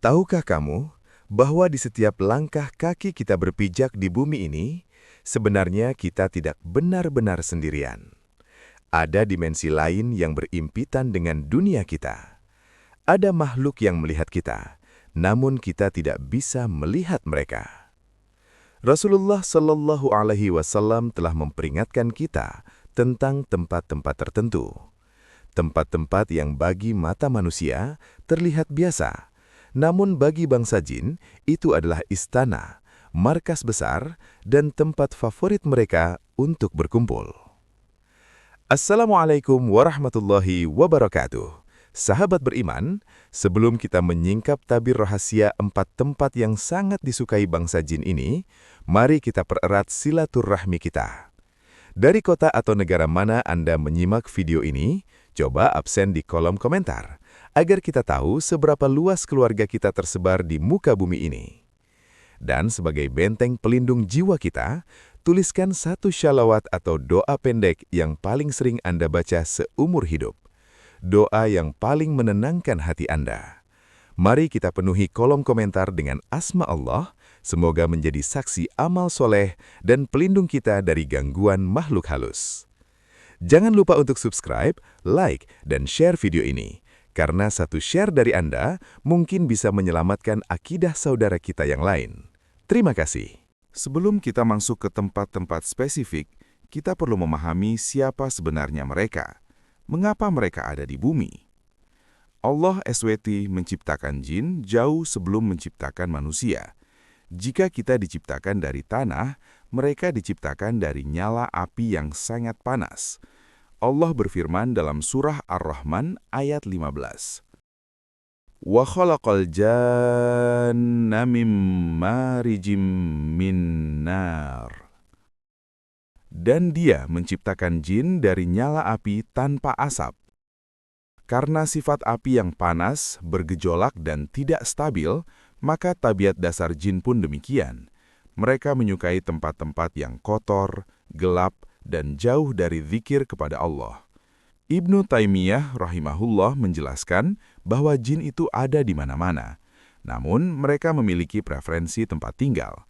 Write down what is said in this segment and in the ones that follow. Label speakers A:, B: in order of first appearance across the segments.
A: Tahukah kamu bahwa di setiap langkah kaki kita berpijak di bumi ini, sebenarnya kita tidak benar-benar sendirian. Ada dimensi lain yang berimpitan dengan dunia kita. Ada makhluk yang melihat kita, namun kita tidak bisa melihat mereka. Rasulullah Shallallahu Alaihi Wasallam telah memperingatkan kita tentang tempat-tempat tertentu. Tempat-tempat yang bagi mata manusia terlihat biasa, namun bagi bangsa jin itu adalah istana, markas besar, dan tempat favorit mereka untuk berkumpul. Assalamualaikum warahmatullahi wabarakatuh. Sahabat beriman, sebelum kita menyingkap tabir rahasia 4 tempat yang sangat disukai bangsa jin ini, mari kita pererat silaturahmi kita. Dari kota atau negara mana Anda menyimak video ini, coba absen di kolom komentar, agar kita tahu seberapa luas keluarga kita tersebar di muka bumi ini. Dan sebagai benteng pelindung jiwa kita, tuliskan satu shalawat atau doa pendek yang paling sering Anda baca seumur hidup. Doa yang paling menenangkan hati Anda. Mari kita penuhi kolom komentar dengan asma Allah, semoga menjadi saksi amal soleh dan pelindung kita dari gangguan makhluk halus. Jangan lupa untuk subscribe, like, dan share video ini, karena satu share dari Anda mungkin bisa menyelamatkan akidah saudara kita yang lain. Terima kasih. Sebelum kita masuk ke tempat-tempat spesifik, kita perlu memahami siapa sebenarnya mereka. Mengapa mereka ada di bumi? Allah SWT menciptakan jin jauh sebelum menciptakan manusia. Jika kita diciptakan dari tanah, mereka diciptakan dari nyala api yang sangat panas. Allah berfirman dalam surah Ar-Rahman ayat 15. Wa khalaqal janna mim marijim min nar. Dan dia menciptakan jin dari nyala api tanpa asap. Karena sifat api yang panas, bergejolak dan tidak stabil, maka tabiat dasar jin pun demikian. Mereka menyukai tempat-tempat yang kotor, gelap, dan jauh dari zikir kepada Allah. Ibnu Taimiyah rahimahullah menjelaskan bahwa jin itu ada di mana-mana. Namun, mereka memiliki preferensi tempat tinggal.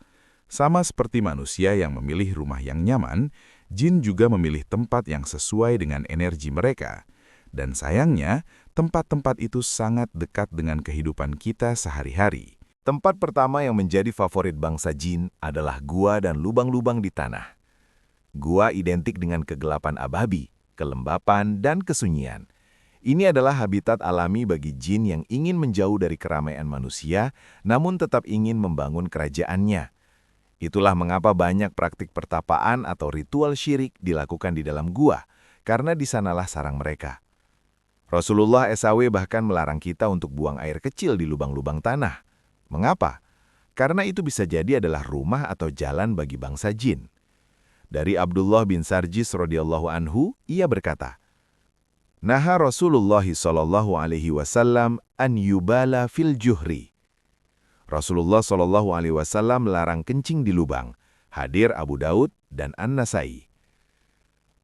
A: Sama seperti manusia yang memilih rumah yang nyaman, jin juga memilih tempat yang sesuai dengan energi mereka. Dan sayangnya, tempat-tempat itu sangat dekat dengan kehidupan kita sehari-hari. Tempat pertama yang menjadi favorit bangsa jin adalah gua dan lubang-lubang di tanah. Gua identik dengan kegelapan abadi, kelembapan, dan kesunyian. Ini adalah habitat alami bagi jin yang ingin menjauh dari keramaian manusia, namun tetap ingin membangun kerajaannya. Itulah mengapa banyak praktik pertapaan atau ritual syirik dilakukan di dalam gua, karena di sanalah sarang mereka. Rasulullah SAW bahkan melarang kita untuk buang air kecil di lubang-lubang tanah. Mengapa? Karena itu bisa jadi adalah rumah atau jalan bagi bangsa jin. Dari Abdullah bin Sarjis radhiyallahu anhu, ia berkata, Naha Rasulullah SAW an yubala fil juhri. Rasulullah SAW melarang kencing di lubang. Hadir Abu Daud dan An-Nasai.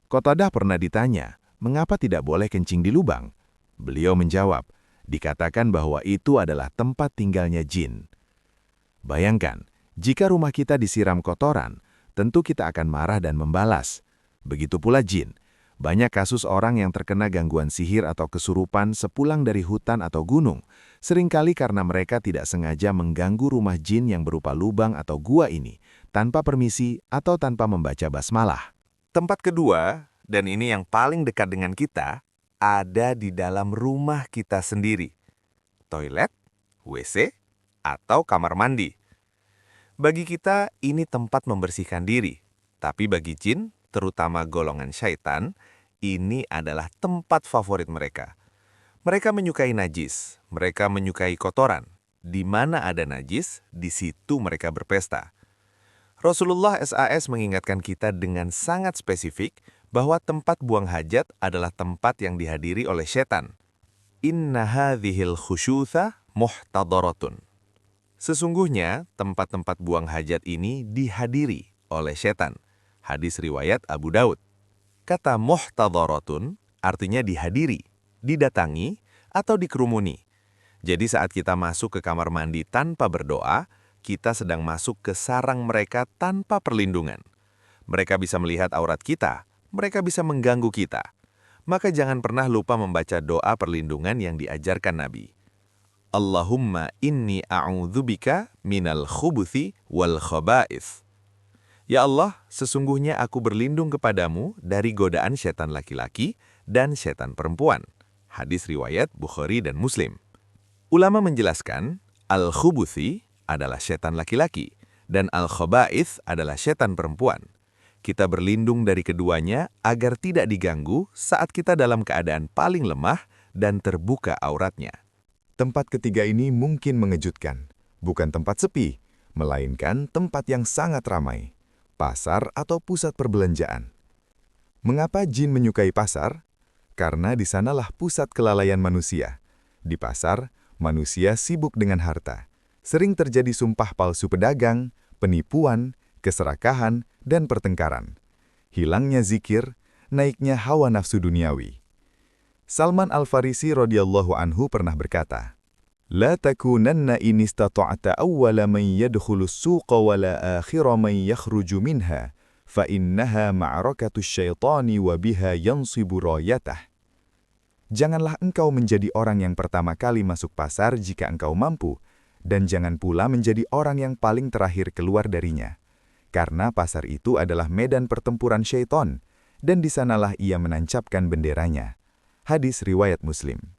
A: Qatadah pernah ditanya, mengapa tidak boleh kencing di lubang? Beliau menjawab, dikatakan bahwa itu adalah tempat tinggalnya jin. Bayangkan, jika rumah kita disiram kotoran, tentu kita akan marah dan membalas. Begitu pula jin. Banyak kasus orang yang terkena gangguan sihir atau kesurupan sepulang dari hutan atau gunung, seringkali karena mereka tidak sengaja mengganggu rumah jin yang berupa lubang atau gua ini, tanpa permisi atau tanpa membaca basmalah. Tempat kedua, dan ini yang paling dekat dengan kita, ada di dalam rumah kita sendiri. Toilet, WC, atau kamar mandi. Bagi kita, ini tempat membersihkan diri. Tapi bagi jin, terutama golongan syaitan, ini adalah tempat favorit mereka. Mereka menyukai najis, mereka menyukai kotoran. Di mana ada najis, di situ mereka berpesta. Rasulullah SAW mengingatkan kita dengan sangat spesifik bahwa tempat buang hajat adalah tempat yang dihadiri oleh setan. Inna hadhil khusyutha muhtadaratun. Sesungguhnya, tempat-tempat buang hajat ini dihadiri oleh setan. Hadis riwayat Abu Daud. Kata muhtadaratun artinya dihadiri, didatangi, atau dikerumuni.
B: Jadi saat kita masuk ke kamar mandi tanpa berdoa, kita sedang masuk ke sarang mereka tanpa perlindungan. Mereka bisa melihat aurat kita, mereka bisa mengganggu kita. Maka jangan pernah lupa membaca doa perlindungan yang diajarkan Nabi. Allahumma inni a'udzubika minal khubuthi wal khaba'ith. Ya Allah, sesungguhnya aku berlindung kepadamu dari godaan setan laki-laki dan setan perempuan. Hadis riwayat Bukhari dan Muslim. Ulama menjelaskan, al-khubuthi adalah setan laki-laki dan al-khaba'ith adalah setan perempuan. Kita berlindung dari keduanya agar tidak diganggu saat kita dalam keadaan paling lemah dan terbuka auratnya.
A: Tempat ketiga ini mungkin mengejutkan. Bukan tempat sepi, melainkan tempat yang sangat ramai. Pasar atau pusat perbelanjaan. Mengapa jin menyukai pasar? Karena di sanalah pusat kelalaian manusia. Di pasar, manusia sibuk dengan harta. Sering terjadi sumpah palsu pedagang, penipuan, keserakahan, dan pertengkaran. Hilangnya zikir, naiknya hawa nafsu duniawi. Salman Al-Farisi radhiyallahu anhu pernah berkata, "La takunanna in istata'ta awwala man yadkhulu as-suqa wa la akhira man yakhruju minha, fa innaha ma'rakatu syaitani wa biha yansibu rayatah." Janganlah engkau menjadi orang yang pertama kali masuk pasar jika engkau mampu, dan jangan pula menjadi orang yang paling terakhir keluar darinya. Karena pasar itu adalah medan pertempuran syaitan, dan di sanalah ia menancapkan benderanya. Hadis riwayat Muslim.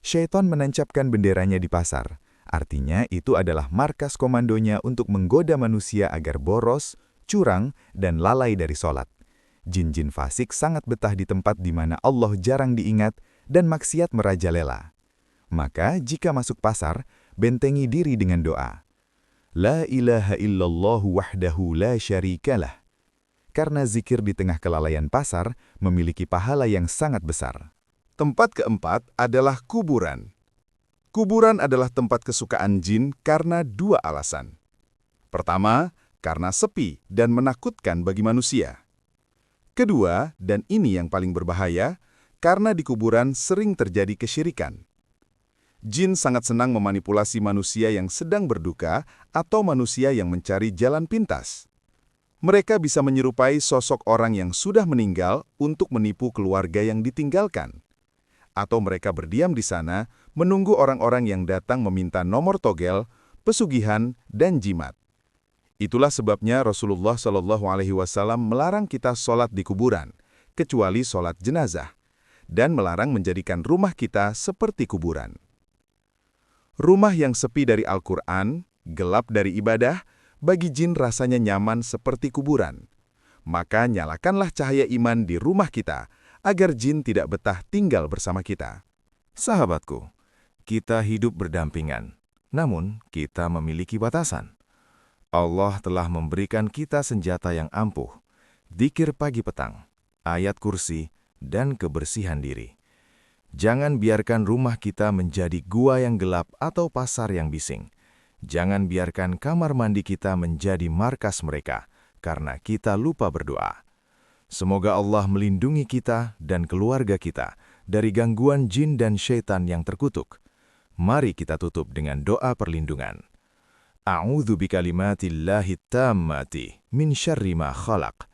A: Syaitan menancapkan benderanya di pasar, artinya itu adalah markas komandonya untuk menggoda manusia agar boros, curang, dan lalai dari sholat. Jin-jin fasik sangat betah di tempat di mana Allah jarang diingat dan maksiat merajalela. Maka jika masuk pasar, bentengi diri dengan doa. La ilaha illallahu wahdahu la syarikalah. Karena zikir di tengah kelalaian pasar memiliki pahala yang sangat besar.
C: Tempat keempat adalah kuburan. Kuburan adalah tempat kesukaan jin karena dua alasan. Pertama, karena sepi dan menakutkan bagi manusia. Kedua, dan ini yang paling berbahaya, karena di kuburan sering terjadi kesyirikan. Jin sangat senang memanipulasi manusia yang sedang berduka atau manusia yang mencari jalan pintas. Mereka bisa menyerupai sosok orang yang sudah meninggal untuk menipu keluarga yang ditinggalkan. Atau mereka berdiam di sana menunggu orang-orang yang datang meminta nomor togel, pesugihan, dan jimat. Itulah sebabnya Rasulullah SAW melarang kita sholat di kuburan, kecuali sholat jenazah, dan melarang menjadikan rumah kita seperti kuburan. Rumah yang sepi dari Al-Quran, gelap dari ibadah, bagi jin rasanya nyaman seperti kuburan. Maka nyalakanlah cahaya iman di rumah kita, agar jin tidak betah tinggal bersama kita.
B: Sahabatku, kita hidup berdampingan, namun kita memiliki batasan. Allah telah memberikan kita senjata yang ampuh, dzikir pagi petang, ayat kursi, dan kebersihan diri. Jangan biarkan rumah kita menjadi gua yang gelap atau pasar yang bising. Jangan biarkan kamar mandi kita menjadi markas mereka, karena kita lupa berdoa. Semoga Allah melindungi kita dan keluarga kita dari gangguan jin dan syaitan yang terkutuk. Mari kita tutup dengan doa perlindungan. A'udzu bikalimatillahi tammati min syarri ma khalaq.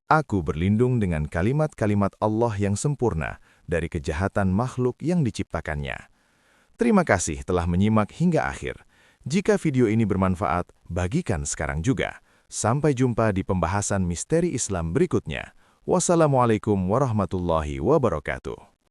B: Aku berlindung dengan kalimat-kalimat Allah yang sempurna dari kejahatan makhluk yang diciptakannya. Terima kasih telah menyimak hingga akhir. Jika video ini bermanfaat, bagikan sekarang juga. Sampai jumpa di pembahasan misteri Islam berikutnya. Wassalamualaikum warahmatullahi wabarakatuh.